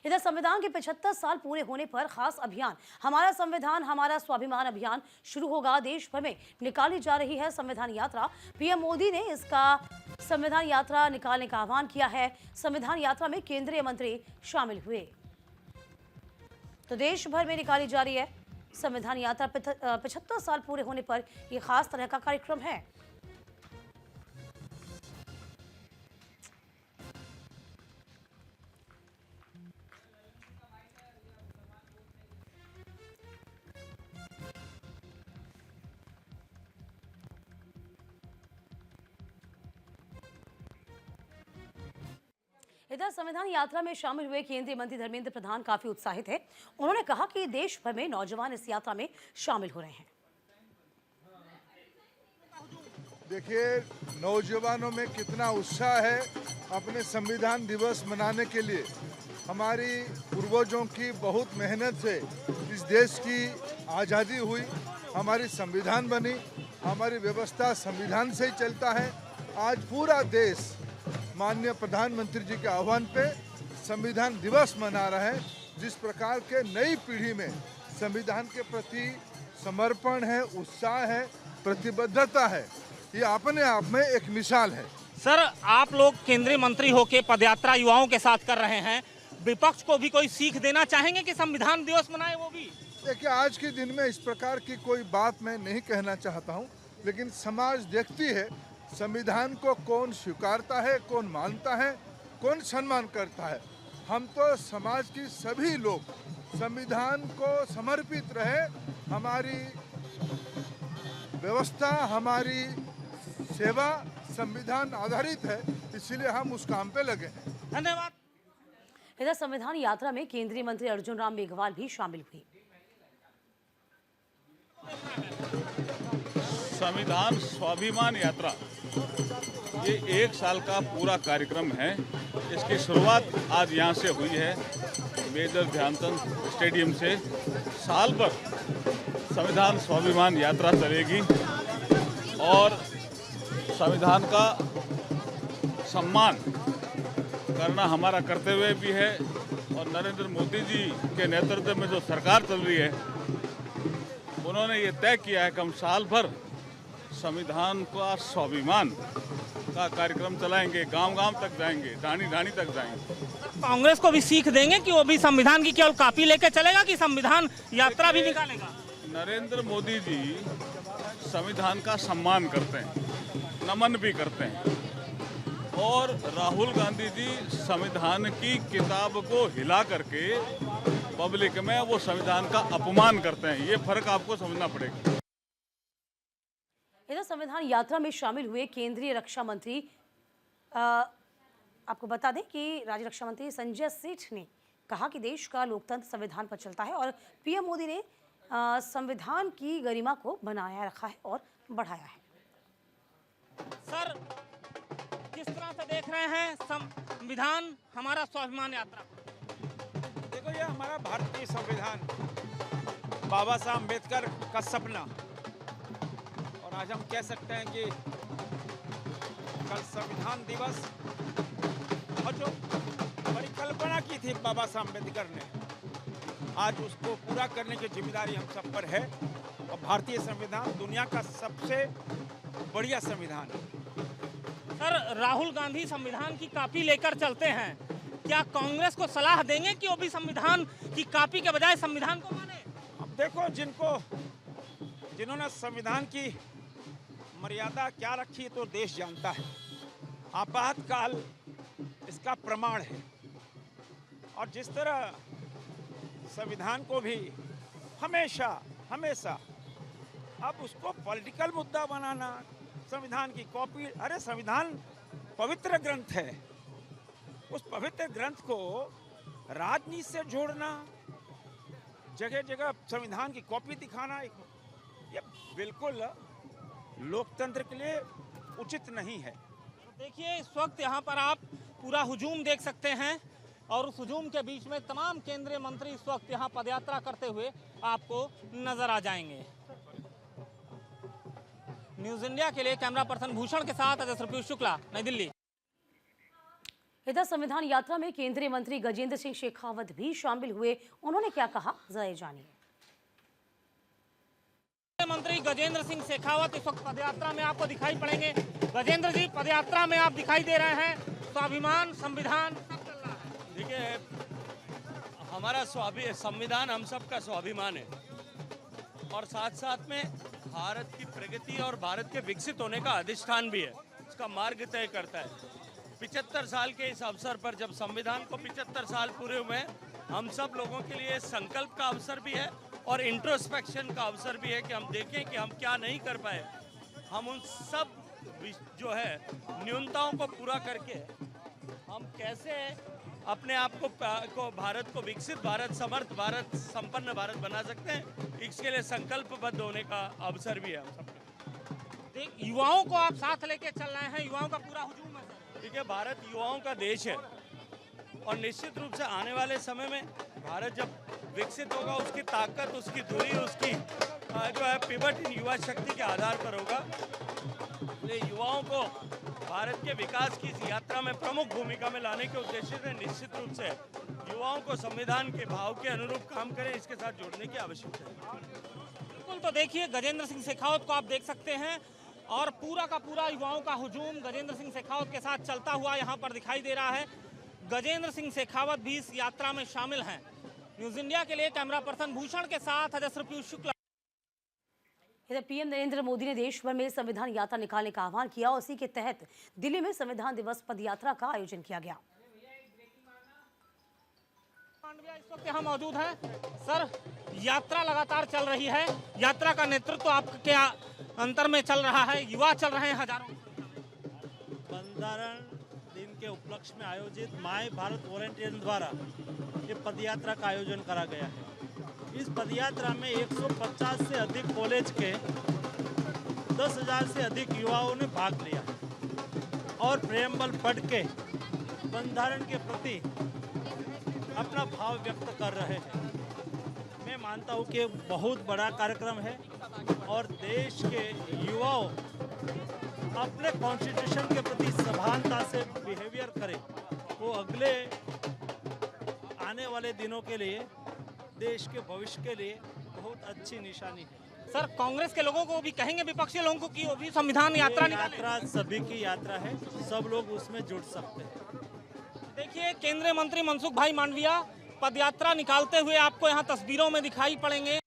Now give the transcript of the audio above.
इधर संविधान के 75 साल पूरे होने पर खास अभियान हमारा संविधान हमारा स्वाभिमान अभियान शुरू होगा। देश भर में निकाली जा रही है संविधान यात्रा। पीएम मोदी ने इसका संविधान यात्रा निकालने का आह्वान किया है। संविधान यात्रा में केंद्रीय मंत्री शामिल हुए। तो देश भर में निकाली जा रही है संविधान यात्रा। 75 साल पूरे होने पर यह खास तरह का कार्यक्रम है। इधर संविधान यात्रा में शामिल हुए केंद्रीय मंत्री धर्मेंद्र प्रधान काफी उत्साहित है। उन्होंने कहा कि देश भर में नौजवान इस यात्रा में शामिल हो रहे हैं। देखिए, नौजवानों में कितना उत्साह है अपने संविधान दिवस मनाने के लिए। हमारी पूर्वजों की बहुत मेहनत से इस देश की आज़ादी हुई, हमारी संविधान बनी, हमारी व्यवस्था संविधान से ही चलता है। आज पूरा देश माननीय प्रधानमंत्री जी के आह्वान पे संविधान दिवस मना रहा है। जिस प्रकार के नई पीढ़ी में संविधान के प्रति समर्पण है, उत्साह है, प्रतिबद्धता है, ये अपने आप में एक मिसाल है। सर, आप लोग केंद्रीय मंत्री होके पदयात्रा युवाओं के साथ कर रहे हैं, विपक्ष को भी कोई सीख देना चाहेंगे कि संविधान दिवस मनाए वो भी? देखिए, आज के दिन में इस प्रकार की कोई बात मैं नहीं कहना चाहता हूँ, लेकिन समाज देखती है संविधान को कौन स्वीकारता है, कौन मानता है, कौन सम्मान करता है। हम तो समाज की सभी लोग संविधान को समर्पित रहे। हमारी व्यवस्था, हमारी सेवा संविधान आधारित है, इसलिए हम उस काम पे लगे हैं। धन्यवाद। इधर संविधान यात्रा में केंद्रीय मंत्री अर्जुन राम मेघवाल भी शामिल हुए। संविधान स्वाभिमान यात्रा ये 1 साल का पूरा कार्यक्रम है। इसकी शुरुआत आज यहाँ से हुई है, मेजर ध्यानचंद स्टेडियम से। साल भर संविधान स्वाभिमान यात्रा चलेगी और संविधान का सम्मान करना हमारा कर्तव्य भी है। और नरेंद्र मोदी जी के नेतृत्व में जो सरकार चल रही है, उन्होंने ये तय किया है कि हम साल भर संविधान का स्वाभिमान का कार्यक्रम चलाएंगे, गांव-गांव तक जाएंगे, ढाणी-ढाणी तक जाएंगे। कांग्रेस को भी सीख देंगे कि वो भी संविधान की केवल कॉपी लेके चलेगा कि संविधान यात्रा भी निकालेगा? नरेंद्र मोदी जी संविधान का सम्मान करते हैं, नमन भी करते हैं, और राहुल गांधी जी संविधान की किताब को हिला करके पब्लिक में वो संविधान का अपमान करते हैं। ये फर्क आपको समझना पड़ेगा। इधर संविधान यात्रा में शामिल हुए केंद्रीय रक्षा मंत्री आपको बता दें कि राज्य रक्षा मंत्री संजय सेठ ने कहा कि देश का लोकतंत्र संविधान पर चलता है और पीएम मोदी ने संविधान की गरिमा को बनाया रखा है और बढ़ाया है। सर, किस तरह से देख रहे हैं संविधान हमारा स्वाभिमान यात्रा? देखो, ये हमारा भारतीय संविधान बाबा साहब अम्बेडकर का सपना, और आज हम कह सकते हैं कि कल संविधान दिवस, और जो परिकल्पना की थी बाबा साहब अम्बेडकर ने, आज उसको पूरा करने की जिम्मेदारी हम सब पर है। और भारतीय संविधान दुनिया का सबसे बढ़िया संविधान है। सर, राहुल गांधी संविधान की कॉपी लेकर चलते हैं, क्या कांग्रेस को सलाह देंगे कि वो भी संविधान की कॉपी के बजाय संविधान को माने? अब देखो, जिन्होंने संविधान की मर्यादा क्या रखी तो देश जानता है। आपातकाल इसका प्रमाण है। और जिस तरह संविधान को भी हमेशा अब उसको पॉलिटिकल मुद्दा बनाना, संविधान की कॉपी, अरे संविधान पवित्र ग्रंथ है, उस पवित्र ग्रंथ को राजनीति से जोड़ना, जगह जगह संविधान की कॉपी दिखाना, ये बिल्कुल लोकतंत्र के लिए उचित नहीं है। देखिए, इस वक्त यहाँ पर आप पूरा हुजूम देख सकते हैं और उस हुजूम के बीच में तमाम केंद्रीय मंत्री इस वक्त यहाँ पदयात्रा करते हुए आपको नजर आ जाएंगे। न्यूज़ इंडिया के लिए कैमरा पर्सन भूषण के साथ अजय शुक्ला, नई दिल्ली। इधर संविधान यात्रा में केंद्रीय मंत्री गजेंद्र सिंह शेखावत भी शामिल हुए। उन्होंने क्या कहा, जरा ये जानिए। मंत्री गजेंद्र सिंह शेखावत इस वक्त पदयात्रा में आपको दिखाई पड़ेंगे। गजेंद्र जी, पदयात्रा में आप दिखाई दे रहे हैं, स्वाभिमान, संविधान सब चल रहा है। देखिए, हमारा संविधान हम सबका स्वाभिमान है और साथ साथ में भारत की प्रगति और भारत के विकसित होने का अधिष्ठान भी है, उसका मार्ग तय करता है। 75 साल के इस अवसर पर जब संविधान को 75 साल पूरे हुए, हम सब लोगों के लिए संकल्प का अवसर भी है और इंट्रोस्पेक्शन का अवसर भी है कि हम देखें कि हम क्या नहीं कर पाए, हम उन सब जो है न्यूनताओं को पूरा करके हम कैसे अपने आप को भारत को विकसित भारत, समर्थ भारत, संपन्न भारत बना सकते हैं, इसके लिए संकल्पबद्ध होने का अवसर भी है हम सबके। युवाओं को आप साथ लेके चल रहे हैं, युवाओं का पूरा हुजूम है सर। देखिए, भारत युवाओं का देश है और निश्चित रूप से आने वाले समय में भारत जब विकसित होगा, उसकी ताकत, उसकी धुरी, उसकी जो है पिवट इन युवा शक्ति के आधार पर होगा। इसलिए युवाओं को भारत के विकास की इस यात्रा में प्रमुख भूमिका में लाने के उद्देश्य से निश्चित रूप से युवाओं को संविधान के भाव के अनुरूप काम करें, इसके साथ जोड़ने की आवश्यकता है। बिल्कुल, तो देखिए गजेंद्र सिंह शेखावत को आप देख सकते हैं और पूरा का पूरा युवाओं का हुजूम गजेंद्र सिंह शेखावत के साथ चलता हुआ यहाँ पर दिखाई दे रहा है। गजेंद्र सिंह शेखावत भी इस यात्रा में शामिल हैं। न्यूज इंडिया के लिए कैमरा पर्सन भूषण के साथ अजय पीयूष शुक्ला। इधर पीएम नरेंद्र मोदी ने देश भर में संविधान यात्रा निकालने का आह्वान किया और इसी के तहत दिल्ली में संविधान दिवस पदयात्रा का आयोजन किया गया। इस वक्त यहाँ मौजूद है सर, यात्रा लगातार चल रही है, यात्रा का नेतृत्व आपके अंतर में चल रहा है, युवा चल रहे हैं हजारों। बंधारण दिन के उपलक्ष्य में आयोजित माय भारत वॉलंटियर्स द्वारा ये पदयात्रा का आयोजन करा गया है। इस पदयात्रा में 150 से अधिक कॉलेज के 10,000 से अधिक युवाओं ने भाग लिया और प्रेमबल पढ़ के बंधारण के प्रति अपना भाव व्यक्त कर रहे हैं। मैं मानता हूँ कि बहुत बड़ा कार्यक्रम है और देश के युवाओं अपने कॉन्स्टिट्यूशन के प्रति सभानता से बिहेवियर करें, वो अगले आने वाले दिनों के लिए, देश के भविष्य के लिए बहुत अच्छी निशानी है। सर, कांग्रेस के लोगों को भी कहेंगे, विपक्षी लोगों को कि वो भी संविधान यात्रा यात्रा सभी की यात्रा है, सब लोग उसमें जुड़ सकते हैं। देखिए, केंद्रीय मंत्री मनसुख भाई मांडविया पदयात्रा निकालते हुए आपको यहाँ तस्वीरों में दिखाई पड़ेंगे।